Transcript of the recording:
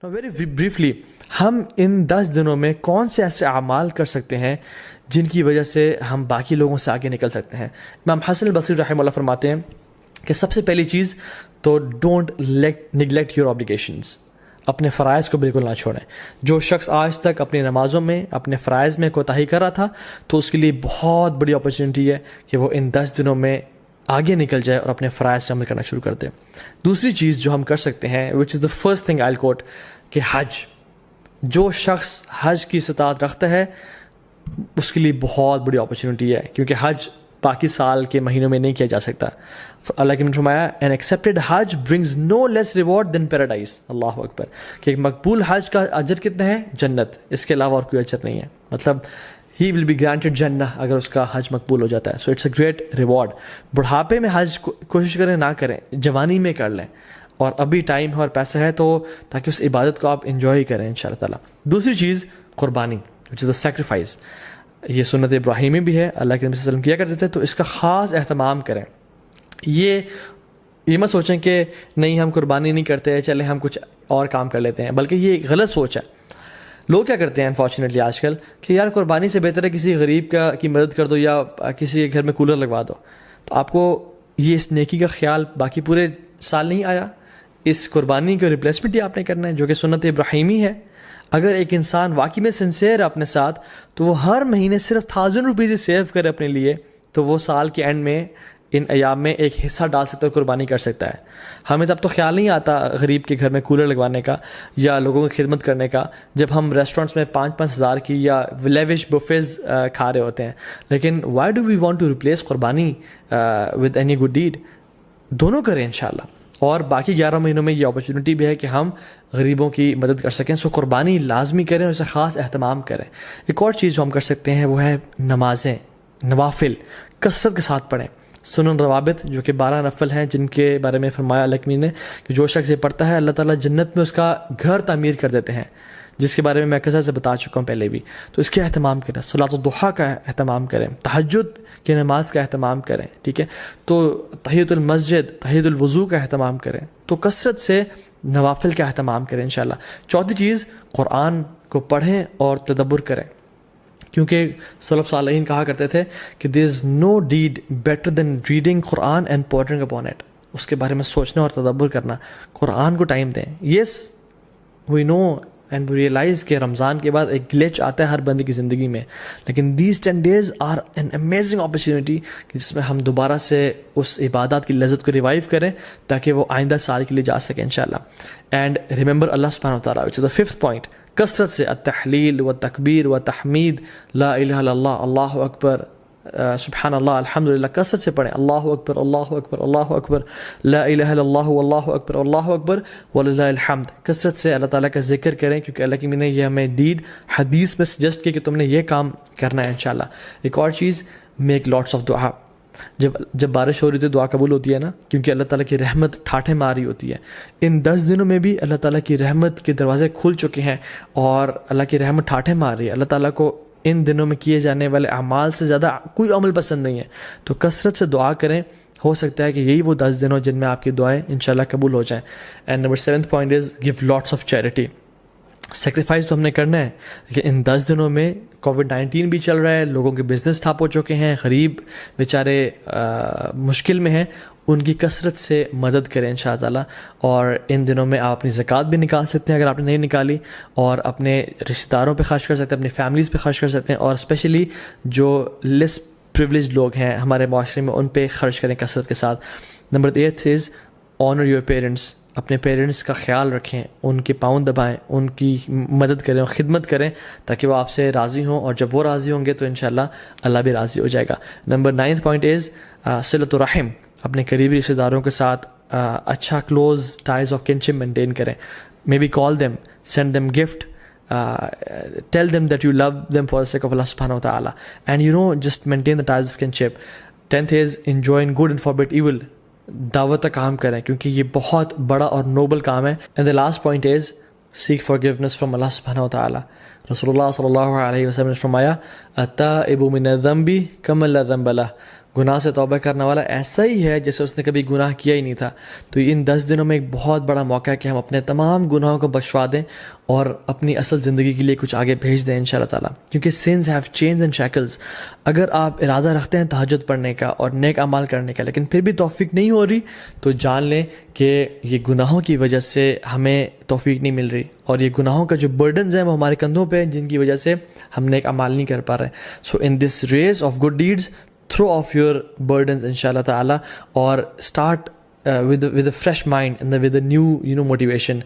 Very briefly ہم ان 10 دنوں میں کون سے ایسے اعمال کر سکتے ہیں جن کی وجہ سے ہم باقی لوگوں سے آگے نکل سکتے ہیں. امام حسن البصری رحمہ اللہ فرماتے ہیں کہ سب سے پہلی چیز تو ڈونٹ نگلیکٹ یور آبلیگیشنز. اپنے فرائض کو بالکل نہ چھوڑیں. جو شخص آج تک اپنی نمازوں میں اپنے فرائض میں کوتاہی کر رہا تھا تو اس کے لیے بہت بڑی اپرچونیٹی ہے کہ وہ ان 10 دنوں میں آگے نکل جائے اور اپنے فرائض سے عمل کرنا شروع کر دے. دوسری چیز جو ہم کر سکتے ہیں وچ از دا فرسٹ تھنگ آئی کوٹ کہ حج. جو شخص حج کی استطاعت رکھتا ہے اس کے لیے بہت بڑی اپرچونیٹی ہے کیونکہ حج باقی سال کے مہینوں میں نہیں کیا جا سکتا. اللہ کے نے فرمایا این ایکسیپٹیڈ حج برنگز نو لیس ریوارڈ دین پیراڈائز. اللہ اکبر. کہ ایک مقبول حج کا اجر کتنا ہے؟ جنت. اس کے علاوہ اور کوئی اجر نہیں ہے. مطلب ہی ول بی گرانٹیڈ جنہ اگر اس کا حج مقبول ہو جاتا ہے. So it's a great reward. بڑھاپے میں حج کوشش کریں نہ کریں, جوانی میں کر لیں, اور ابھی ٹائم ہے اور پیسہ ہے تو تاکہ اس عبادت کو آپ انجوائے کریں انشاءاللہ تعالیٰ. دوسری چیز قربانی وچ از دا سیکریفائس. یہ سنت ابراہیمی بھی ہے, اللہ کے نبی صلی اللہ علیہ وسلم کیا کرتے تھے, تو اس کا خاص اہتمام کریں. یہ مت سوچیں کہ نہیں ہم قربانی نہیں کرتے چلیں ہم کچھ اور کام کر لیتے ہیں, بلکہ یہ ایک غلط سوچ ہے. لوگ کیا کرتے ہیں انفارچونیٹلی آج کل کہ یار قربانی سے بہتر ہے کسی غریب کی مدد کر دو یا کسی کے گھر میں کولر لگوا دو. تو آپ کو یہ اس نیکی کا خیال باقی پورے سال نہیں آیا. اس قربانی کو ریپلیسمنٹ ہی آپ نے کرنا ہے جو کہ سنت ابراہیمی ہے. اگر ایک انسان واقعی میں سنسیئر ہے اپنے ساتھ تو وہ ہر مہینے صرف 1000 روپیز سیو کرے اپنے لیے, تو وہ سال کے اینڈ میں ان ایام میں ایک حصہ ڈال سکتا ہے, قربانی کر سکتا ہے. ہمیں تب تو خیال نہیں آتا غریب کے گھر میں کولر لگوانے کا یا لوگوں کی خدمت کرنے کا جب ہم ریسٹورینٹس میں 5-5 ہزار کی یا لیوش بفیز کھا رہے ہوتے ہیں. لیکن why do we want to replace qurbani with any good deed? دونوں کریں انشاءاللہ. اور باقی 11 مہینوں میں یہ اپرچونیٹی بھی ہے کہ ہم غریبوں کی مدد کر سکیں. سو قربانی لازمی کریں اور اسے خاص اہتمام کریں. ایک اور چیز جو ہم کر سکتے ہیں وہ ہے نمازیں, نوافل کثرت کے ساتھ پڑھیں. سنن روابط جو کہ 12 نفل ہیں جن کے بارے میں فرمایا اللہ نے کہ جو شخص یہ پڑھتا ہے اللہ تعالیٰ جنت میں اس کا گھر تعمیر کر دیتے ہیں, جس کے بارے میں کثرت سے بتا چکا ہوں پہلے بھی. تو اس کے اہتمام کریں. صلاۃ الضحیٰ کا اہتمام کریں, تہجد کی نماز کا اہتمام کریں. ٹھیک ہے, تو تحیۃ المسجد, تحیۃ الوضو کا اہتمام کریں. تو کثرت سے نوافل کا اہتمام کریں انشاءاللہ. چوتھی چیز قرآن کو پڑھیں اور تدبر کریں, کیونکہ سلف صالحین کہا کرتے تھے کہ there is no deed better than reading Quran and pondering upon it. اس کے بارے میں سوچنا اور تدبر کرنا. قرآن کو ٹائم دیں. یس وی نو اینڈ وی ریئلائز کہ رمضان کے بعد ایک گلیچ آتا ہے ہر بندے کی زندگی میں, لیکن these 10 days are an amazing opportunity جس میں ہم دوبارہ سے اس عبادات کی لذت کو ریوائیو کریں تاکہ وہ آئندہ سال کے لیے جا سکیں انشاءاللہ. اینڈ ریممبر اللہ سبحانہ و تعالیٰ وچ از دا 5th پوائنٹ. کثرت سے التحلیل و تکبیر و تحمید, لا الہ الا اللہ, اللہ اکبر, سبحان اللہ, الحمدللہ. کثرت سے پڑھیں اللہ اکبر, اللہ اکبر, اللہ اکبر, لا الہ الا اللہ, اللہ اکبر, اللہ اکبر وللہ الحمد. کثرت سے اللہ تعالیٰ کا ذکر کریں کیونکہ اللہ کی نے یہ ہمیں ڈیڈ حدیث میں سجیسٹ کی کہ تم نے یہ کام کرنا ہے انشاءاللہ. ایک اور چیز, میک لاٹس آف دعا. جب بارش ہو رہی تو دعا قبول ہوتی ہے نا, کیونکہ اللہ تعالیٰ کی رحمت ٹھاٹھے ماری ہوتی ہے. ان 10 دنوں میں بھی اللہ تعالیٰ کی رحمت کے دروازے کھل چکے ہیں اور اللہ کی رحمت ٹھاٹھے مار رہی ہے. اللہ تعالیٰ کو ان دنوں میں کیے جانے والے اعمال سے زیادہ کوئی عمل پسند نہیں ہے. تو کثرت سے دعا کریں, ہو سکتا ہے کہ یہی وہ 10 دن ہو جن میں آپ کی دعائیں انشاءاللہ قبول ہو جائیں. And number 7th point is give lots of charity. Sacrifice تو ہم نے کرنا ہے, لیکن ان 10 دنوں میں کووڈ-19 بھی چل رہا ہے, لوگوں کے بزنس ٹھپ ہو چکے ہیں, غریب بیچارے مشکل میں ہیں, ان کی کثرت سے مدد کریں انشاءاللہ تعالیٰ. اور ان دنوں میں آپ اپنی زکوٰۃ بھی نکال سکتے ہیں اگر آپ نے نہیں نکالی, اور اپنے رشتہ داروں پہ خرچ کر سکتے ہیں, اپنی فیملیز پہ خرچ کر سکتے ہیں, اور اسپیشلی جو لیس پریویلیج لوگ ہیں ہمارے معاشرے میں ان پہ خرچ کریں کثرت کے ساتھ. Number 8 is owner your parents. اپنے پیرنٹس کا خیال رکھیں, ان کے پاؤں دبائیں, ان کی مدد کریں اور خدمت کریں تاکہ وہ آپ سے راضی ہوں, اور جب وہ راضی ہوں گے تو انشاءاللہ اللہ بھی راضی ہو جائے گا. Number 9th point is صلۃ الرحم. اپنے قریبی رشتہ داروں کے ساتھ اچھا close ties of kinship maintain کریں. Maybe call them, send them gift, tell them that you love them for the sake of Allah subhanahu wa ta'ala, and just maintain the ties of kinship. 10th is enjoy good and forbid evil. دعوت کا کام کریں کیونکہ یہ بہت بڑا اور Nobel کام ہے. And the last point is seek forgiveness from Allah subhanahu wa ta'ala. رسول اللہ صلی اللہ علیہ وسلم نے فرمایا التائب من الذنب کمن لا ذنب له. گناہ سے توبہ کرنے والا ایسا ہی ہے جیسے اس نے کبھی گناہ کیا ہی نہیں تھا. تو ان 10 دنوں میں ایک بہت بڑا موقع ہے کہ ہم اپنے تمام گناہوں کو بخشوا دیں اور اپنی اصل زندگی کے لیے کچھ آگے بھیج دیں انشاءاللہ تعالیٰ. کیونکہ sins have chains and shackles. اگر آپ ارادہ رکھتے ہیں تہجد پڑھنے کا اور نیک اعمال کرنے کا لیکن پھر بھی توفیق نہیں ہو رہی تو جان لیں کہ یہ گناہوں کی وجہ سے ہمیں توفیق نہیں مل رہی, اور یہ گناہوں کا جو برڈنز ہیں وہ ہمارے کندھوں پہ ہیں جن کی وجہ سے ہم نیک اعمال نہیں کر پا رہے. So in this race of good deeds throw off your burdens inshallah ta'ala, or start with a fresh mind and with a new motivation.